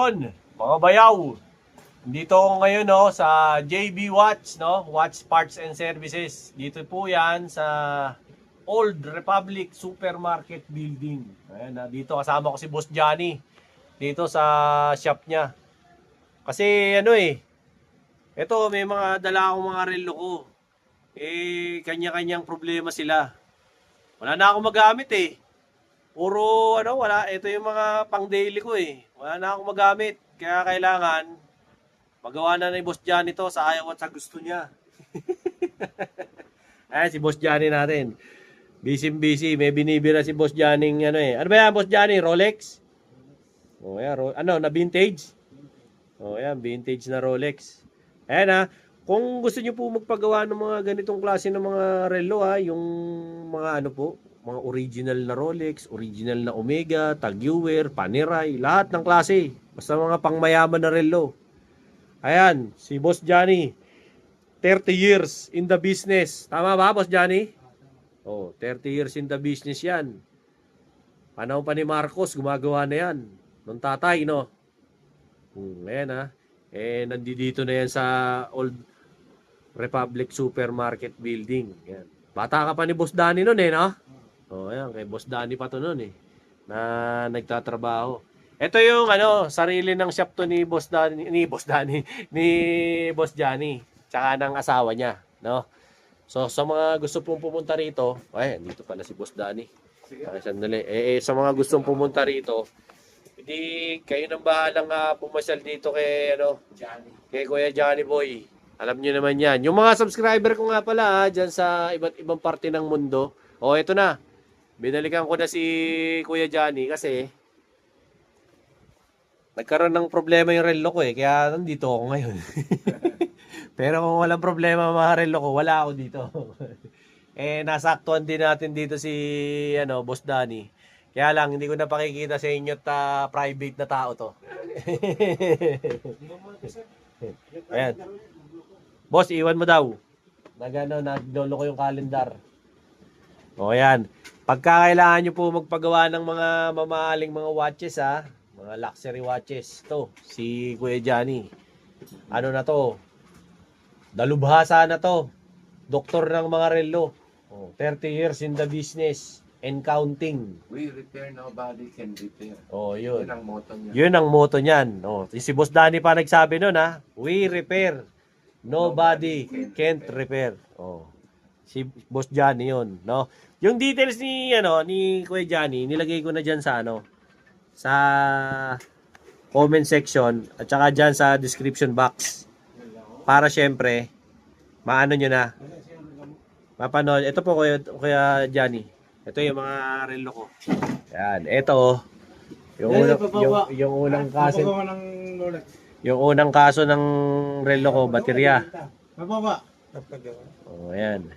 Ayun, mga bayaw. Dito ako ngayon no, sa JB Watch, no? Watch Parts and Services. Dito po yan sa Old Republic Supermarket Building. Ayan, dito kasama ko si Boss Johnny. Dito sa shop niya. Kasi ano ito may mga dala akong mga relo ko. Kanya-kanyang problema sila. Wala na akong magamit Puro wala. Ito yung mga pang daily ko Wala na akong magamit. Kaya kailangan magawa na ni Boss Johnny to sa ayaw at sa gusto niya. Ayan si Boss Johnny natin. Busy. May binibira si Boss Johnny Ano ba yan Boss Johnny? Rolex? Yan. Na vintage? Yan. Vintage na Rolex. Ayan Kung gusto niyo po magpagawa ng mga ganitong klase ng mga relo yung mga mga original na Rolex, original na Omega, Tag-Heuer, Panerai, lahat ng klase. Basta mga pangmayaman na relo. Ayan, si Boss Johnny. 30 years in the business. Tama ba, Boss Johnny? 30 years in the business yan. Panahon pa ni Marcos, gumagawa na yan. Nung tatay, no? Ayan nandito na yan sa Old Republic Supermarket Building. Yan. Bata ka pa ni Boss Danny noon no? Ayan, kay Boss Danny pa to noon na nagtatrabaho. Ito yung sarili ng shop to ni Boss Danny, ni Boss Johnny, tsaka ng asawa niya, no? So sa mga gusto pong pumunta rito, dito pala si Boss Danny. Sandali. Sa mga gustong pumunta rito, hindi kayo nang bahalang pumasyal dito kay kay Kuya Johnny Boy. Alam niyo naman 'yan. Yung mga subscriber ko nga pala diyan sa iba't ibang parte ng mundo. Ito na. Binalikan ko na si Kuya Johnny kasi nagkaroon ng problema yung relo ko kaya nandito ako ngayon. Pero kung walang problema mga relo ko, wala ako dito. Nasaktuhan din natin dito si Boss Danny. Kaya lang, hindi ko na pakikita sa inyo private na tao to. Ayan. Boss, iwan mo daw. Naglolo ko yung calendar. Ayan. Pagka kailangan nyo po magpagawa ng mga mamahaling mga watches mga luxury watches. To, si Kuya Johnny. Na to? Dalubhasa na to. Doktor ng mga relo. 30 years in the business. And counting. We repair, nobody can repair. Yun. Yun ang motto niya. Yun ang motto niyan. Si Boss Danny pa nagsabi nun We repair. Nobody can't repair. Si Boss Johnny yun, no? Yung details ni Kuya Johnny, nilagay ko na diyan sa comment section at saka diyan sa description box. Para syempre maano niyo na. Mapanood. Ito po Kuya Johnny. Ito yung mga relo ko. Yan, ito yung unang kaso yung unang kaso ng relo ko, baterya. Mababa. Ayan.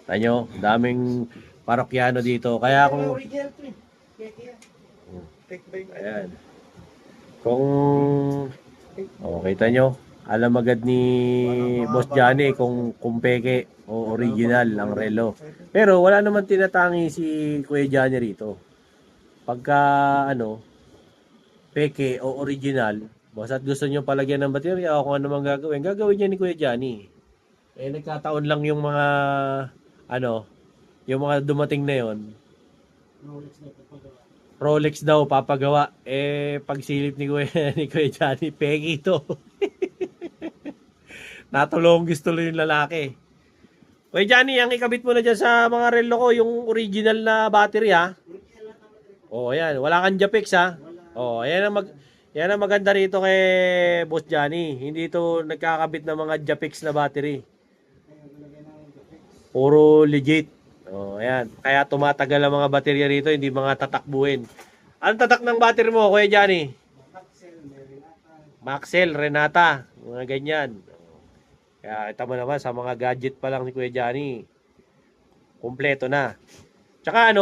Tanyo, daming parokyano dito. Kaya kung ayan. Kita nyo, alam agad ni Boss Johnny kung peke o original ang relo. Pero wala naman tinatangi si Kuya Johnny rito. Pagka peke o original, basta't gusto nyo palagyan ng baterya o kung ano man gagawin niya ni Kuya Johnny. Nagkataon lang yung mga yung mga dumating na yon. Rolex daw papagawa. Pagsilip ni Kuya Johnny, peke ito. Natulong gusto lang yung lalaki. Kuya Johnny, ang ikabit mo na dyan sa mga relo ko, yung original na battery ayan. Wala kang Japex Ayan ang maganda rito kay Boss Johnny. Hindi ito nagkakabit ng mga Japex na battery. Puro legit. Ayan. Kaya tumatagal ang mga baterya rito, hindi mga tatakbuhin. Anong tatak ng battery mo, Kuya Johnny? Maxell, Renata. Mga ganyan. Kaya ito mo naman sa mga gadget pa lang ni Kuya Johnny. Kumpleto na. Tsaka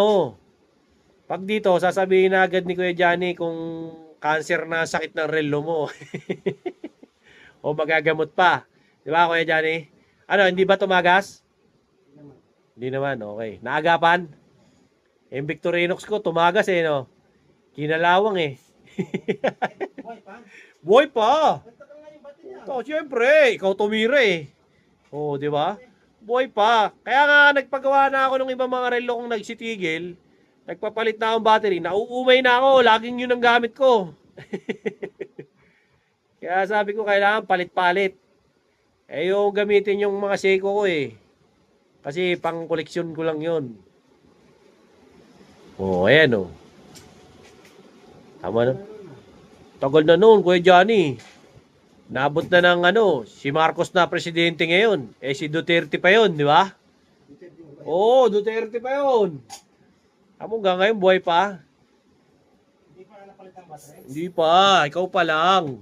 pag dito, sasabihin na agad ni Kuya Johnny kung cancer na sakit ng relo mo. O magagamot pa. Di ba Kuya Johnny? Hindi ba tumagas? Hindi naman, okay. Naagapan? Yung Victorinox ko, tumagas no? Kinalawang Buhay pa. Ito, syempre, ikaw tumira eh. Oo, di ba? Buhay pa. Kaya nga nagpagawa na ako ng ibang mga relo kung nagsitigil. Nagpapalit na akong battery. Nauumay na ako. Laging yun ang gamit ko. Kaya sabi ko, kailangan palit-palit. Eh, yung gamitin yung mga Seiko ko eh. Kasi pang koleksyon ko lang yun. Oh, ayan oh. Tama na. Tagal na noon, Kuya Johnny. Nabot na ng si Marcos na presidente ngayon. Eh, si Duterte pa yun, di ba? Oo, Duterte pa yun. Amo hanggang ngayon, buhay pa. Hindi pa, ikaw pa lang.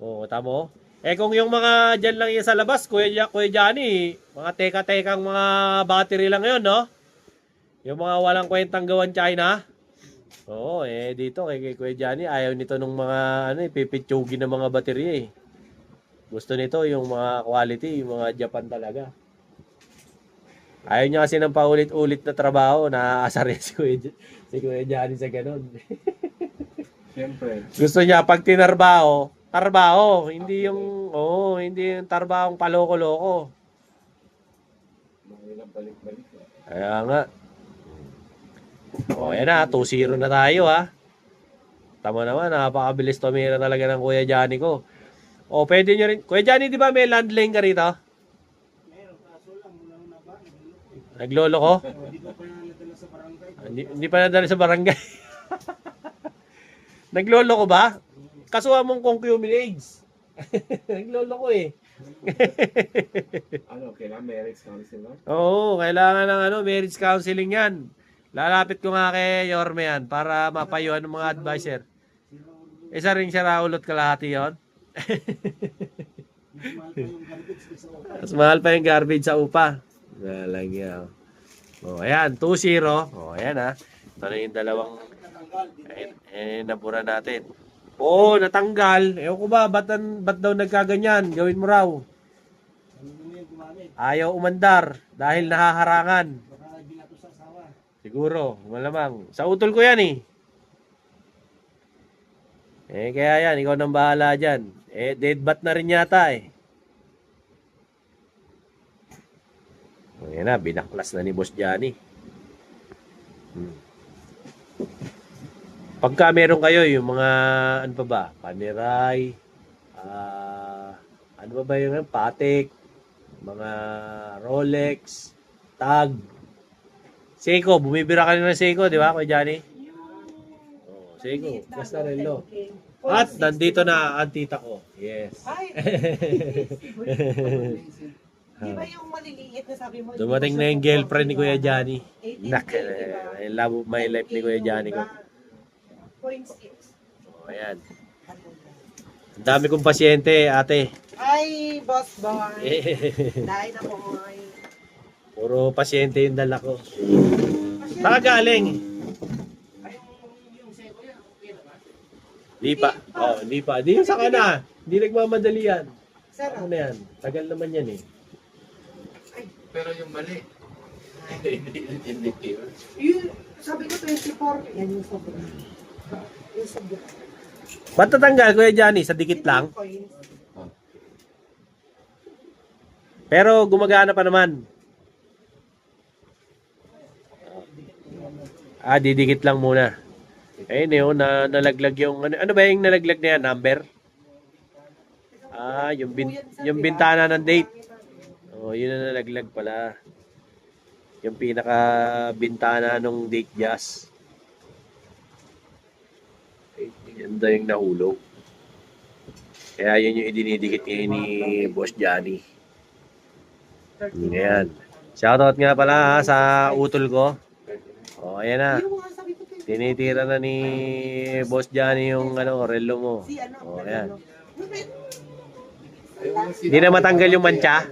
Oo, tamo. Eh, kung yung mga dyan lang yan sa labas, Kuya Johnny, mga teka-tekang mga battery lang yun, no? Yung mga walang kwentang gawan China. Oo, eh dito kay Kuya Johnny, ayaw nito nung mga pipitsugin ng mga baterya eh. Gusto nito yung mga quality, yung mga Japan talaga. Ayaw niya kasi ng paulit-ulit na trabaho, naaasar yan si Kuya Johnny sa ganun. Siyempre. Gusto niya pag tinarbaho, tarbaho, hindi yung hindi yung tarbahong paloko-loko. Mahirap balik-balik. Kaya nga. O, yan na, 2-0 na tayo ha. Tama naman, napakabilis tumira talaga ng Kuya Johnny ko. O, pwede nyo rin. Kuya Johnny, di ba may landline ka rito? Meron, kaso lang, mula na ba? Naglolo ko? Hindi pa nadala sa barangay. Hindi pa nadala sa barangay. Naglolo ko ba? Kasuha mong concumulage. Naglolo ko eh. Kailangan marriage counselor? Oo, kailangan ng marriage counseling yan. Lalapit ko nga kay Yorme yan para mapayuhan ng mga advisor. Isa ring siya raulot kalahati yun. Mas mahal pa yung garbage sa upa. Nalang yan. O, ayan, 2-0. O, ayan ha. Ito na yung dalawang nabura natin. Oo, natanggal. Ewan ko ba, ba't daw nagkaganyan? Gawin mo raw. Ayaw umandar dahil nahaharangan. Siguro, malamang. Sa utol ko yan eh. Kaya yan, ikaw nang bahala dyan. Dead bat na rin yata eh. Ayan na, binaklas na ni Boss Johnny. Pagka meron kayo, yung mga, ano pa ba? Panerai, ano ba yung Patek, mga Rolex, Tag, Seiko, bumibira ka rin ng Seiko, di ba, Kuya Johnny? Oh, Seiko, basta relo. At nandito na ang tita ko. Yes. Ay, di ba yung maliliit na sabi mo? Dumating na yung girlfriend ni Kuya Johnny. 18K, Nak, diba? I love my life ni Kuya Johnny ko. 0.6. Oh, ayan. Ang dami kong pasyente, ate. Ay, boss boy. Dahil na po ay. Puro pasyente yung dala ko. Saka galing. Di pa. Oh, di pa. Di sa kana. Di nagmamadali yan. Sir, Ano na yan? Tagal naman yan eh. Pero yung mali. Hindi pure. yun, sabi ko 24. Yan yung sobra. Yung sobra. Ba't tatanggal, Kuya Johnny? Sa dikit lang? Coins. Pero gumagana pa naman. Didikit lang muna. Ayun yun, nalaglag yung, ano ba yung nalaglag na yan? Number? Yung bintana ng date. Oh, yun na nalaglag pala. Yung pinaka bintana ng date jazz. Yan daw yung nahulog. Kaya yun yung idinidikit ngayon ni Boss Johnny. Ayan. Shoutout nga pala ha, sa utol ko. O, ayan na. Yung mga sabi ko 24. Tinitira na ni Boss Johnny yung relo mo. Si ano? O, ayan. Ayun, Hindi na matanggal yung mancha.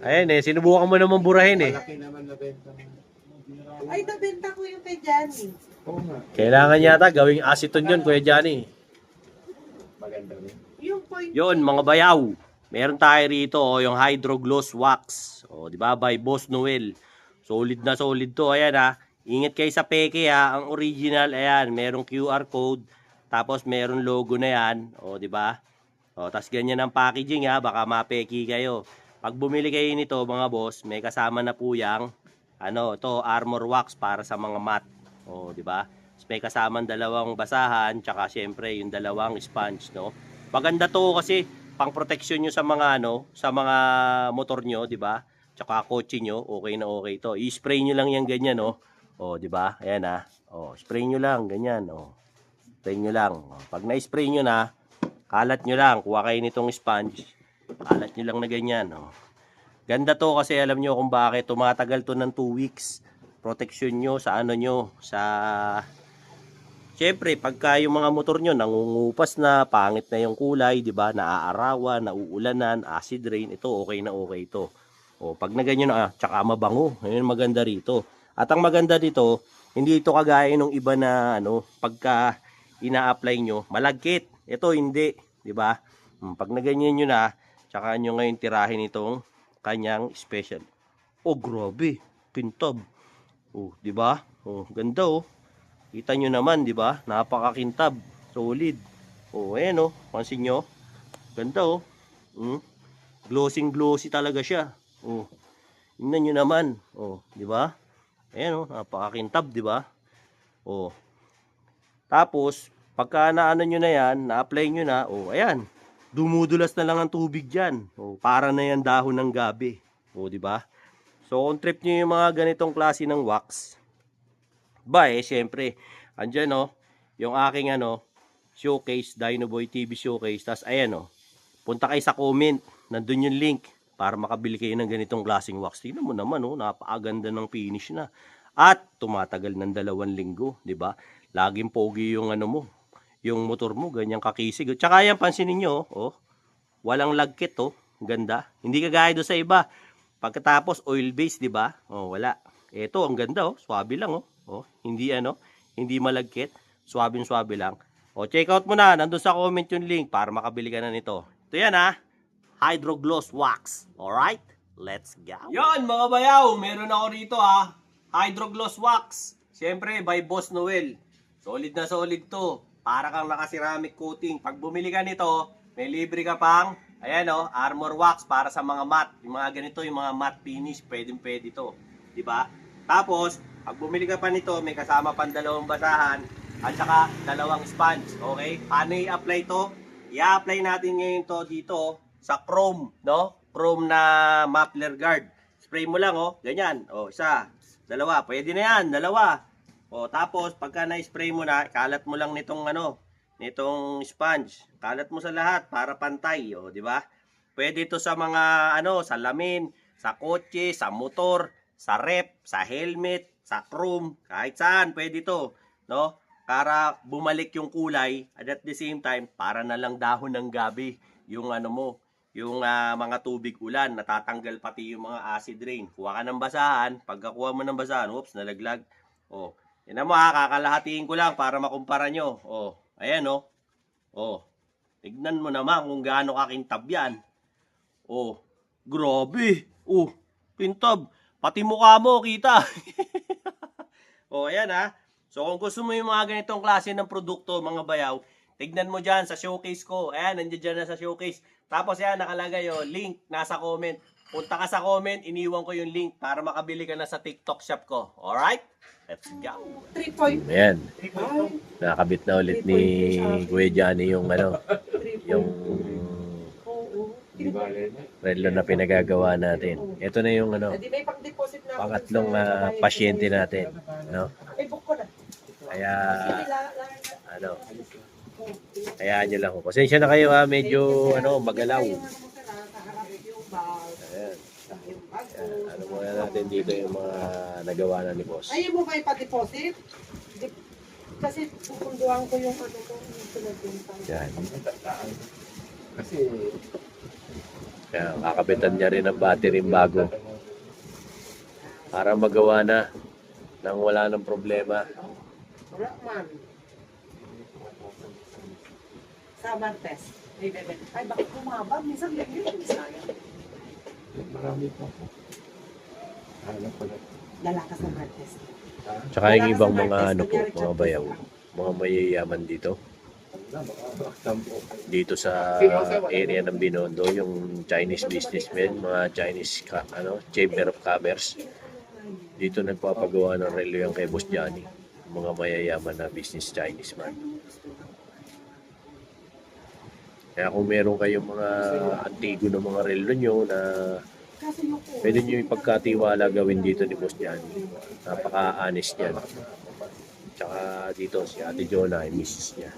Ayan sinubukan mo naman burahin eh. malaki naman na benta. Ay, nabenta ko yung kay Johnny. Oo nga. Kailangan yata gawing aceton yun, Kuya Johnny. Maganda rin. Yung point. Yun, mga bayaw. Meron tayo rito, yung Hydro Gloss Wax. O, di ba, by Boss Noel. Solid na solid to. Ayan ha. Ingat kayo sa peke ha. Ang original, ayan, merong QR code. Tapos meron logo na yan. O, di ba? O, tas ganyan ang packaging ha. Baka mapeki kayo. Pag bumili kayo nito mga boss, may kasama na po yang ito, armor wax para sa mga mat. O, di ba? May kasamang dalawang basahan, tsaka syempre yung dalawang sponge, no? Maganda to kasi pang protection nyo sa mga sa mga motor nyo, di ba? Tsaka kotse nyo, okay na okay to. I-spray nyo lang yan ganyan, no? O, di ba? Ayan ah. O, spray nyo lang ganyan, o. Spray nyo lang. O, pag na-spray nyo na, kalat nyo lang, kuha kayo nitong sponge. Kalat nyo lang na ganyan, o. Ganda to kasi alam nyo kung bakit tumatagal to ng 2 weeks. Protection nyo sa nyo, sa siyempre, pagka yung mga motor nyo nangungupas na, pangit na yung kulay, di ba? Naaarawan, nauulanan, acid rain, ito okay na okay ito. O, pag na ganyan na, tsaka mabango. Ayun maganda rito. At ang maganda dito, hindi ito kagaya ng iba na pagka ina-apply nyo, malagkit. Ito hindi, di ba? Pag na ganyan nyo na, tsaka nyo ngayon tirahin itong kanyang special. Oh, grabe, pintab. Oh, di ba? Oh, ganda oh. Kita nyo naman, di ba? Napakakintab. Solid. Oh, ayan oh. Pansin nyo? Ganda oh. Glossy talaga siya. Oh. Tingnan nyo naman. Oh, di ba? Ayan oh. Napakakintab, di ba? Oh. Tapos, pagka naano nyo na yan, na-apply nyo na, oh, ayan. Dumudulas na lang ang tubig dyan. Oh, para na yan dahon ng gabi. Oh, di ba? So, kung trip nyo yung mga ganitong klase ng wax, syempre, andyan yung aking showcase, Dinoboy TV showcase. Tas ayan punta kayo sa comment, nandun yung link para makabili kayo ng ganitong klaseng wax. Tingnan mo naman napakaganda ng finish na. At tumatagal ng 2 linggo, di ba? Laging pogi yung yung motor mo, ganyan kakisig. Tsaka yan, pansinin nyo, walang lagkit ganda. Hindi kagaya do sa iba. Pagkatapos oil base, di ba? Wala. Ito, ang ganda swabe lang hindi hindi malagkit, swabe lang. Check out mo na, nandun sa comment yung link para makabili ka na nito. Ito yan Hydro Gloss Wax. Alright? Let's go. Yon mga bayaw, meron ako rito Hydro Gloss Wax. Siyempre by Boss Noel. Solid na solid to. Para kang naka-ceramic coating. Pag bumili ka nito, may libre ka pang ayan armor wax para sa mga matte. Yung mga ganito, yung mga matte finish, pwede to. Di ba? Tapos, pag bumili ka pa nito, may kasama pang 2 basahan at saka 2 sponge. Okay? Paano i-apply to? I-apply natin ngayon to dito sa chrome, Chrome na muffler guard. Spray mo lang, ganyan. 1, 2, pwede na yan, 2. Tapos, pagka na-spray mo na, kalat mo lang nitong nitong sponge. Kalat mo sa lahat para pantay, di ba? Pwede ito sa mga salamin, sa kotse, sa motor, sa rep, sa helmet, sa chrome, kahit saan pwede ito, para bumalik yung kulay at the same time para na lang dahon ng gabi yung yung mga tubig ulan, natatanggal pati yung mga acid rain. Kuha ka ng basahan, pagkakuha mo ng basahan, oops, nalaglag. Tingnan mo kakalahatiin ko lang para makumpara nyo. Ayan tignan mo naman kung gaano kakintab yan. Grabe. Pintab. Pati mukha mo, kita. Ayan So, kung gusto mo yung mga ganitong klase ng produkto, mga bayaw, tignan mo dyan sa showcase ko. Ayan, nandiyan dyan na sa showcase. Tapos yan, nakalagay link, nasa comment. Punta ka sa comment, iniwan ko yung link para makabili ka na sa TikTok shop ko. Alright? Let's go. 3.5. Ayan. Nakakabit na ulit ni Kuya Johnny yung yung relo na pinagagawa natin. Ito na yung Hindi may pang-deposit na pangatlong pasyente natin. Ay, book ko na. Kaya kaya nyo lang. Pasensya na kayo medyo magalaw. Ayan. Ano muna natin dito yung mga nagawa na ni boss. Ayaw mo ba ipa-deposit? Kasi pupunduhan ko yung ko, yung pinag-pinta. Yan. Kasi Kaya kakabitan niya rin ang battery bago para magawa na nang wala ng problema. Wala man. Sa Martes. Ay, bakit bumaba? Minsan ganyan. Sayang. marami pa po. Hanap ko na. Dala ka sa Martes. Tsaka yung ibang mga mga bayaw, mga mayayaman dito, dito sa area ng Binondo, yung Chinese businessmen, mga Chinese Chamber of Commerce. Dito nagpapagawa ng relo yan kay Boss Johnny, mga mayayaman na business Chinese man. Kaya kung meron kayong mga antigo na mga relo nyo na pwede nyo ipagkatiwala gawin dito ni Boss Johnny. Napaka-honest yan. Tsaka dito si Ate Jonah, yung misis niya.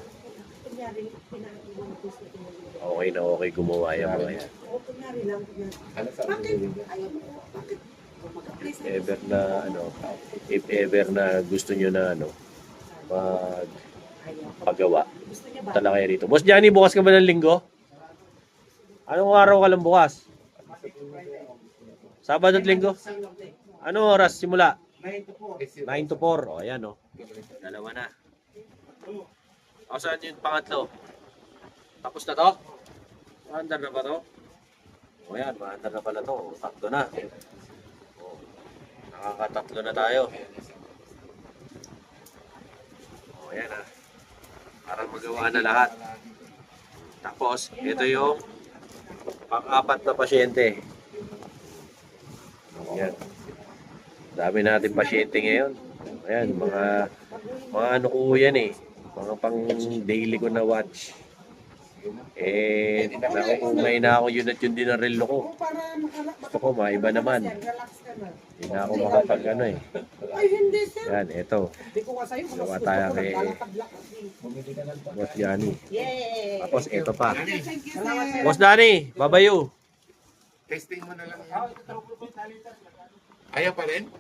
Okay na okay gumawa yung mga yan. If ever na gusto nyo na magpagawa, tala kayo rito. Boss Johnny, bukas ka ba ng linggo? Anong araw ka lang bukas? Sabado at linggo? Ano oras simula? 9 to 4. O, ayan o. Dalawa na. O, saan yung pangatlo? Tapos na to? Maandar na ba to? O, ayan. Maandar na pala to. Tatlo na. O, nakakatatlo na tayo. O, ayan ha. Para magawa na lahat. Tapos, ito yung pang-apat na pasyente. Ayan. Dami natin pasyente ngayon. Ayan, mga ano ko yan eh. Mga pang daily ko na watch. Nakukumay na ako yun at yun din ang relo ko. Gusto ko, maiba naman. Hindi na ako makapag eh. Ay, hindi, sir. Yan, eto. Gawa tayo kay Boss Johnny. Tapos eto pa. Boss Johnny, babayo. Testing mo na lang yan. Ayaw pa rin?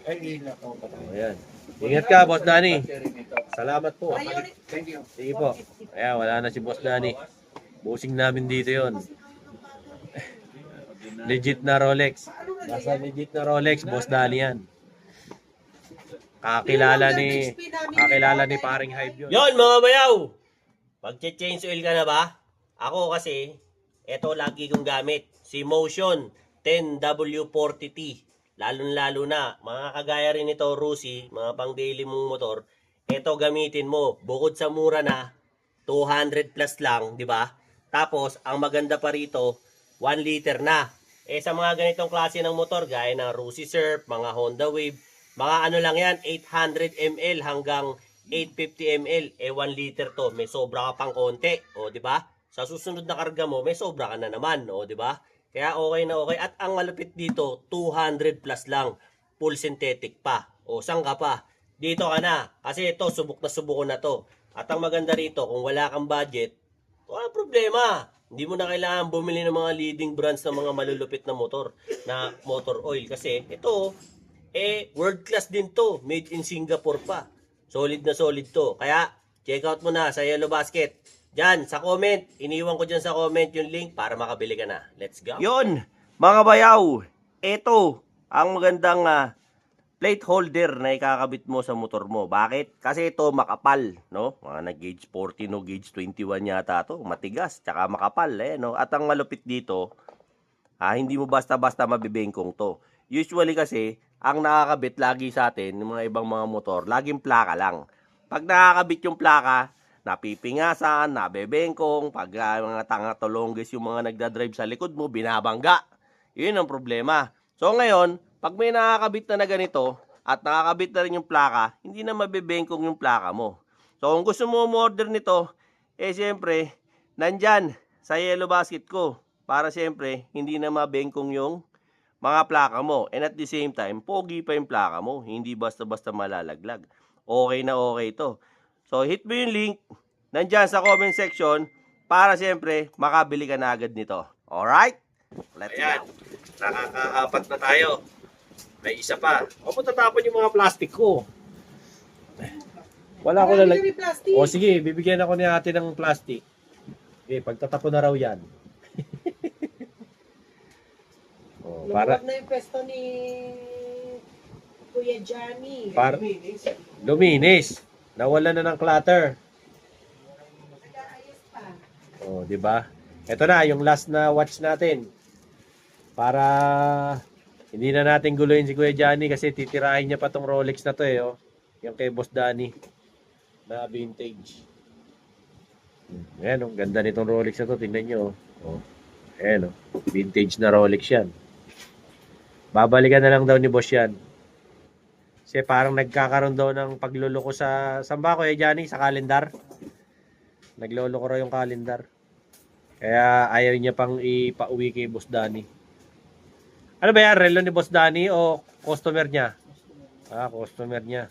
Ay, hindi na ako. Ayan. Ingat ka, Boss Johnny. Salamat po. Thank you. Sige po. Ayan, wala na si Boss Johnny. Busing namin dito yon. Legit na Rolex. Nasa legit na Rolex, Boss Johnny yan. Kakilala ni paring Hype yun. Yon mga bayaw! Mag-change oil ka na ba? Ako kasi, eto lagi kong gamit. Si Motion 10W40T. Lalo na, mga kagaya rin ito, Rusi, mga pang daily mong motor, ito gamitin mo. Bukod sa mura na, 200 plus lang, di ba? Tapos, ang maganda pa rito, 1 liter na. Sa mga ganitong klase ng motor, gaya ng Rusi Surf, mga Honda Wave, mga ano lang yan, 800 ml hanggang 850 ml. 1 liter to, may sobra ka pang konti, o di ba? Sa susunod na karga mo, may sobra ka na naman, o di ba? Kaya okay na okay. At ang malupit dito, 200 plus lang. Full synthetic pa. O, saan ka pa? Dito ka na. Kasi ito, subok ko na to. At ang maganda rito, kung wala kang budget, wala problema. Hindi mo na kailangan bumili ng mga leading brands ng mga malulupit na motor, na motor oil. Kasi ito, world class din to. Made in Singapore pa. Solid na solid to. Kaya, check out mo na sa Yellow Basket. Diyan, sa comment. Iniwan ko dyan sa comment yung link para makabili ka na. Let's go. Yun, mga bayaw. Ito, ang magandang plate holder na ikakabit mo sa motor mo. Bakit? Kasi ito makapal, no? Mga nag-gauge 40, no? Gauge 21 yata to. Matigas, tsaka makapal, no? At ang malupit dito, hindi mo basta-basta mabibengkong to. Usually kasi, ang nakakabit lagi sa atin, ng mga ibang mga motor, laging plaka lang. Pag nakakabit yung plaka, napipingasan, nabebengkong, pag mga tanga-tolonggis yung mga nagdadrive sa likod mo, binabangga. Yun ang problema. So ngayon, pag may nakakabit na ganito, at nakakabit na rin yung plaka, hindi na mabebengkong yung plaka mo. So kung gusto mo order nito, siyempre, nandyan sa Yellow Basket ko. Para siyempre, hindi na mabengkong yung mga plaka mo. And at the same time, pogi pa yung plaka mo. Hindi basta-basta malalaglag. Okay na okay ito. So, hit mo yung link nandyan sa comment section para siyempre makabili ka na agad nito. Alright? Let's go. Nakakaapat na tayo. May isa pa. O, matatapon yung mga plastic ko. Wala ko na lang. O, sige, bibigyan ako ni ate ng plastic. Okay, pagtatapon na raw yan. O, para Lumabas na yung pwesto ni Kuya Johnny. luminis. Nawala na ng clutter. Nag-aayos pa. Oh, di ba? Ito na yung last na watch natin. Para hindi na natin guluhin si Kuya Johnny kasi titirahin niya pa tong Rolex na to oh. Yung kay Boss Danny na vintage. Ayan, oh, ganda nitong Rolex na to. Tingnan nyo. Oh. Ayan, oh. Vintage na Rolex yan. Babalikan na lang daw ni boss yan. Kasi parang nagkakaroon daw ng pagluloko sa... Saan ba ako Johnny? Sa kalendar? Nagloloko raw yung kalendar. Kaya ayaw niya pang ipauwi kay Boss Danny. Ano ba yan? Relo ni Boss Danny o customer niya? Ah, customer niya.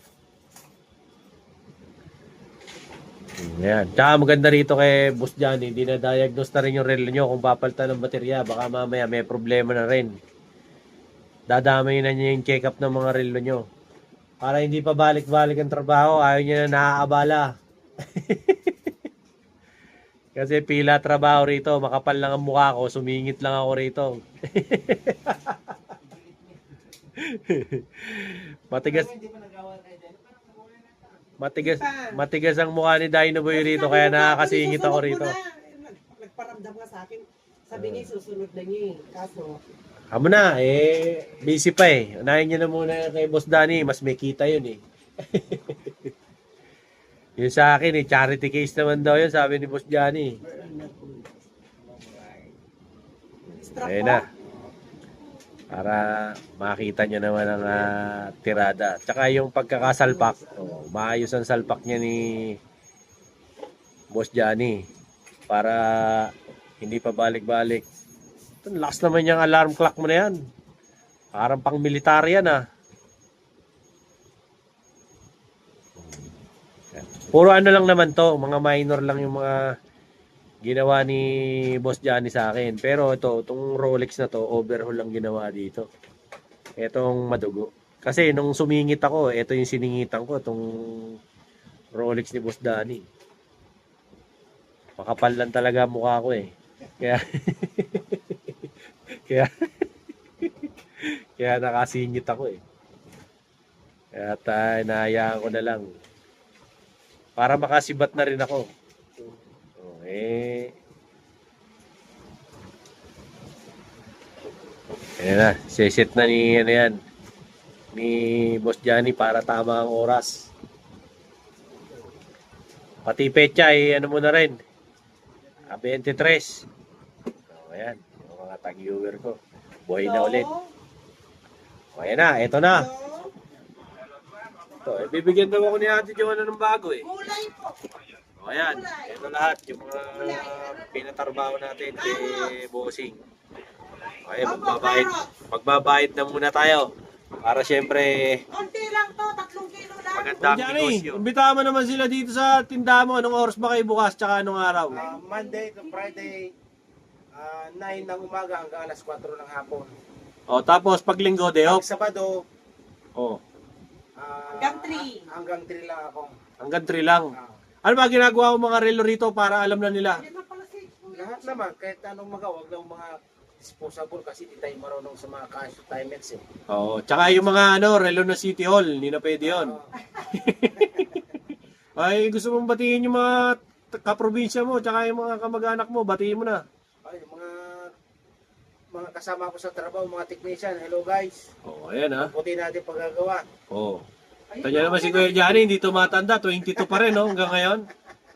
Ayan. Tsaka maganda rito kay Boss Johnny, dinadiagnose na rin yung relo nyo kung papalitan ng baterya. Baka mamaya may problema na rin. Dadamay na niya yung check-up ng mga relo nyo. Para hindi pa balik-balik ang trabaho, ayaw niya na naaabala. Kasi pila trabaho rito, makapal lang ang mukha ko, sumingit lang ako rito. Matigas. Matigas ang mukha ni Dino Boy rito, kaya nakakasingit ako rito. Nagparamdam nga sa akin. Sabi niya, susunod na niya eh. Kaso, Amo na, busy pa eh. Unahin niyo na muna kay Boss Danny, mas may kita yun eh. Yun sa akin eh, charity case naman daw yun, sabi ni Boss Johnny. strap Ayun po. na. Para makita nyo naman ang tirada. Tsaka yung pagkakasalpak, maayos ang salpak niya ni Boss Johnny. Para hindi pa balik-balik. Ito, lakas naman yung alarm clock mo na yan. Parang pang militar yan ah. Puro ano lang naman to, mga minor lang yung mga ginawa ni Boss Johnny sa akin. Pero itong Rolex na to, overhaul lang ginawa dito. Itong madugo. Kasi nung sumingit ako, ito yung siningitan ko, itong Rolex ni Boss Johnny. Makapal lang talaga mukha ko eh. Kaya kaya nakasingit ako eh. Kaya inahayaan ko na lang. Para makasibat na rin ako. Okay. Ayan na. Seset na ni, ano yan, ni Boss Johnny para tama ang oras. Pati pecha ano mo na rin. 23. Ayan. Yung mga tag-viewer ko. Buhay na ulit. Ayan na. Ito na. Ito, bibigyan daw ako ni Ate Joanna ng bago eh. Kulay po. O ayan, ito lahat yung mga pinatrabaho natin kay Bossing. Okay, magbabayad na muna tayo. Para syempre Konti lang to, 3 kilo lang. magandang negosyo. Imbitahan mo naman sila dito sa tindahan mo. Anong oras ba kayo bukas tsaka anong araw? Monday to Friday, 9 ng umaga hanggang alas 4 ng hapon. O tapos pag linggo, day off. Pag Sabado, O, Hanggang 3. hanggang 3 lang ako. hanggang 3 lang. Ah, Ano ba ginagawa mo mga relo rito para alam na nila? Yan na pala si lahat naman, kahit anong magawag lang mga disposable kasi di tayo marunong sa mga cash timers eh. Oo, tsaka yung mga relo na City Hall, hindi na pwede yun. Ay, gusto mong batiin yung mga kaprobinsya mo, tsaka yung mga kamag-anak mo, batiin mo na. Ay, mga kasama ko sa trabaho, mga technician, hello guys. Oo, ayan ha. Puti natin paggagawa. Oo. Ito niya naman si Kuya Johnny, hindi tumatanda, 22 pa rin hanggang ngayon.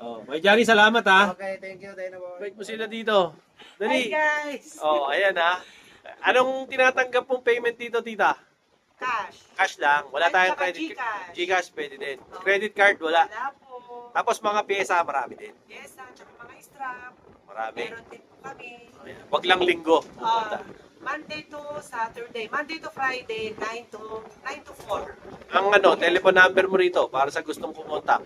Oh, Kuya Johnny, salamat ha. Okay, thank you, Dynamo. Bait mo sila dito. Hi Dali. guys! Oh, ayan ha. Anong tinatanggap mong payment dito, tita? Cash. Cash lang. Wala At tayong saka credit. Gcash. Gcash pwede din. Credit card wala. Wala po. Tapos mga pyesa marami din. Yes, tsaka mga strap. Marami. Meron din po kami. Ayan. Wag lang linggo. Pupunta. Monday to Saturday. Monday to Friday, 9 to 4. Ang telephone number mo rito para sa gustong pumunta.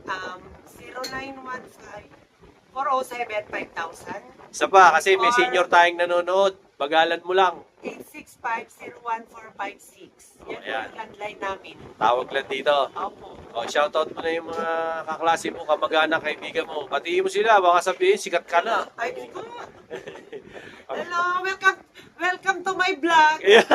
0915-407-5000. Isa pa kasi may senior tayong nanonood. Bagalan mo lang. 865-01456. Yan po Ayan. yung landline namin. Tawag lang dito. Opo. O, shoutout mo na yung mga kaklase mo, kamag-anak, kaibigan mo. Batiin mo sila, baka sabihin, sikat ka na. Ay, di ko. Hello, welcome to my vlog. Yeah.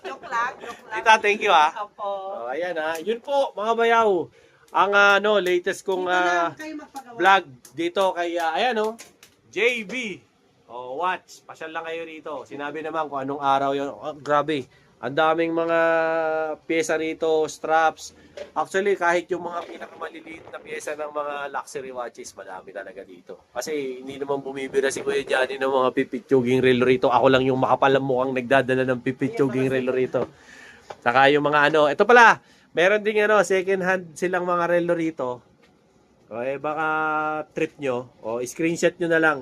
Joke lang. Tita, thank you ha. Opo. O, ayan ha. Yun po, mga bayaw. Ang latest kong Dito lang kayo magpagawa. vlog dito kay, JB. O, watch. Pasyal lang kayo rito. Sinabi naman kung anong araw yun. Oh, grabe. Ang daming mga pyesa rito, straps. Actually, kahit yung mga pinakamaliliit na pyesa ng mga luxury watches, madami talaga dito. Kasi hindi naman bumibira si Kuya Johnny ng mga pipitsuging relo rito. Ako lang yung makapalang mukhang nagdadala ng pipitsuging relo rito. Saka yung mga ano, ito pala, meron ding ano, second hand silang mga relo rito. O eh baka trip nyo, o screenshot nyo na lang.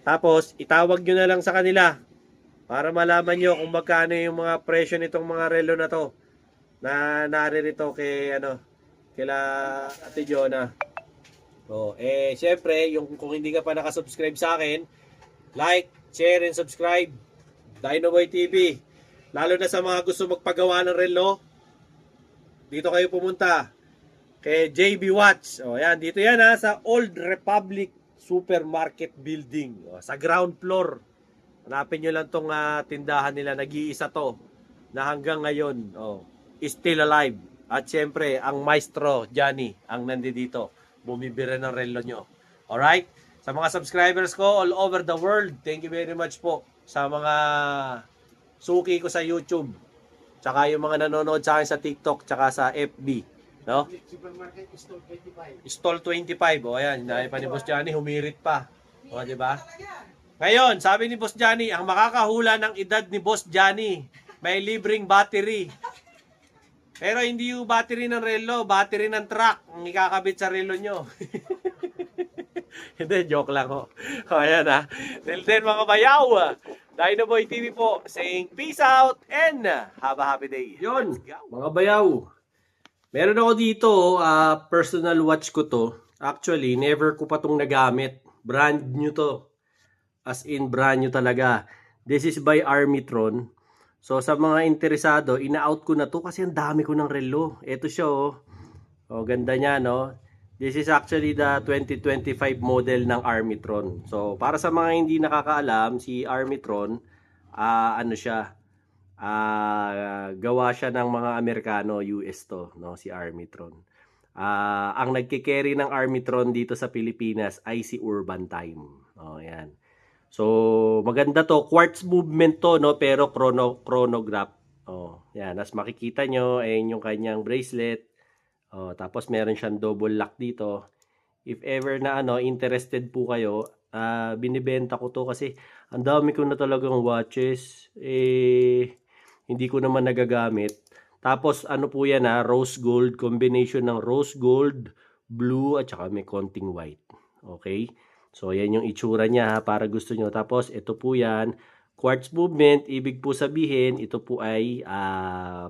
Tapos, itawag nyo na lang sa kanila para malaman nyo kung magkano yung mga presyo nitong mga relo na to na naririto kay ano, kila Ate Jonah. Syempre, kung hindi ka pa nakasubscribe sa akin, like, share, and subscribe. Dinoboy TV. Lalo na sa mga gusto magpagawa ng relo, dito kayo pumunta kay JB Watch. Yan, dito yan sa Old Republic Supermarket Building. Sa ground floor. Hanapin nyo lang tong tindahan nila. Nag-iisa to na hanggang ngayon is still alive. At syempre, ang maestro, Johnny, ang nandito. Bumibira ng relo nyo. Alright? Sa mga subscribers ko all over the world, thank you very much po sa mga suki ko sa YouTube. Tsaka yung mga nanonood sa akin sa TikTok, tsaka sa FB. No? Supermarket, Stall 25. Stall 25. Ayan, dahil pa ni Boss Johnny, humirit pa. Diba? Ngayon, sabi ni Boss Johnny, ang makakahula ng edad ni Boss Johnny, may libreng battery. Pero hindi yung battery ng relo, battery ng truck ang ikakabit sa relo nyo. Hindi, joke lang ho. Ayan Till then mga bayaw, Dinoboy TV po, saying peace out and have a happy day. Yun, mga bayaw. Meron ako dito, personal watch ko to. Actually, never ko pa itong nagamit. Brand new to. As in, brand new talaga. This is by Armitron. So, sa mga interesado, ina-out ko na to kasi ang dami ko ng relo. Ito siya, ganda niya, no? This is actually the 2025 model ng Armitron. So, para sa mga hindi nakakaalam, si Armitron, ano siya, gawa siya ng mga Amerikano, US to, no? Si Armitron. Ang nagkikerry ng Armitron dito sa Pilipinas ay si Urban Time. Yan. So, maganda to. Quartz movement to, no? Pero chronograph. Yan. As makikita nyo, ayun yung kanyang bracelet. Tapos, meron siyang double lock dito. If ever na, interested po kayo, binibenta ko to kasi ang dami ko na talagang watches. Hindi ko naman nagagamit. Tapos, ano po yan, rose gold. Combination ng rose gold, blue, at saka may konting white. Okay? So, yan yung itsura niya para gusto nyo. Tapos, ito po yan. Quartz movement, ibig po sabihin, ito po ay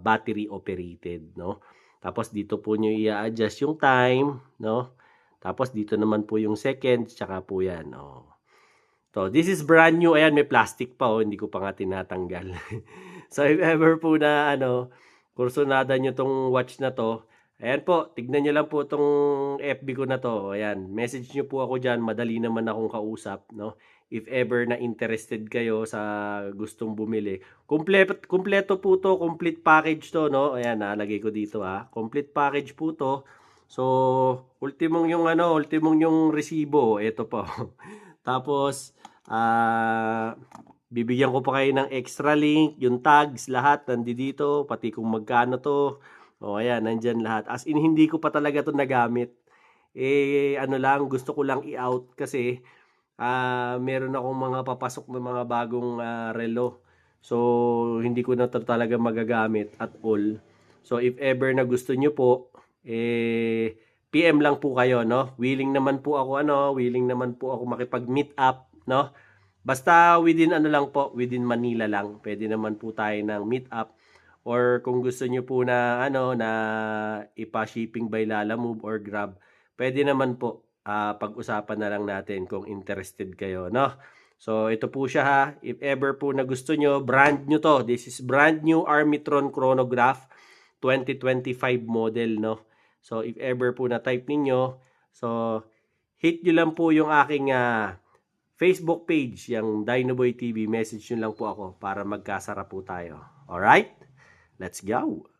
battery operated, no? Tapos, dito po nyo i-adjust yung time, no? Tapos, dito naman po yung seconds, tsaka po yan, So, this is brand new. Ayan, may plastic pa, hindi ko pa nga tinatanggal. So, if ever po na, kursunada nyo tong watch na to, ayan po, tignan nyo lang po itong FB ko na to. Ayan, message nyo po ako dyan. Madali naman akong kausap, no? If ever na interested kayo sa gustong bumili. Kompleto po to, complete package to, no? Ayan, nalagay ko dito, Complete package po to. So, ultimong yung resibo. Ito po. Tapos, bibigyan ko pa kayo ng extra link, yung tags, lahat nandito, pati kung magkano to. Ayan, nandyan lahat. As in, hindi ko pa talaga to nagamit. Gusto ko lang i-out kasi meron akong mga papasok na mga bagong relo. So, hindi ko na to talaga magagamit at all. So, if ever na gusto nyo po, PM lang po kayo, no? Willing naman po ako makipag-meet up, no? Basta within within Manila lang. Pwede naman po tayo ng meet up. Or kung gusto nyo po na na ipa-shipping by Lalamove or Grab, pwede naman po pag-usapan na lang natin kung interested kayo, no? So ito po siya if ever po na gusto nyo, brand new to. This is brand new Armitron chronograph 2025 model, no? So if ever po na type ninyo, so hit nyo lang po yung aking Facebook page, yung Dinoboy TV, message nyo lang po ako para magkasara po tayo. Alright? Let's go!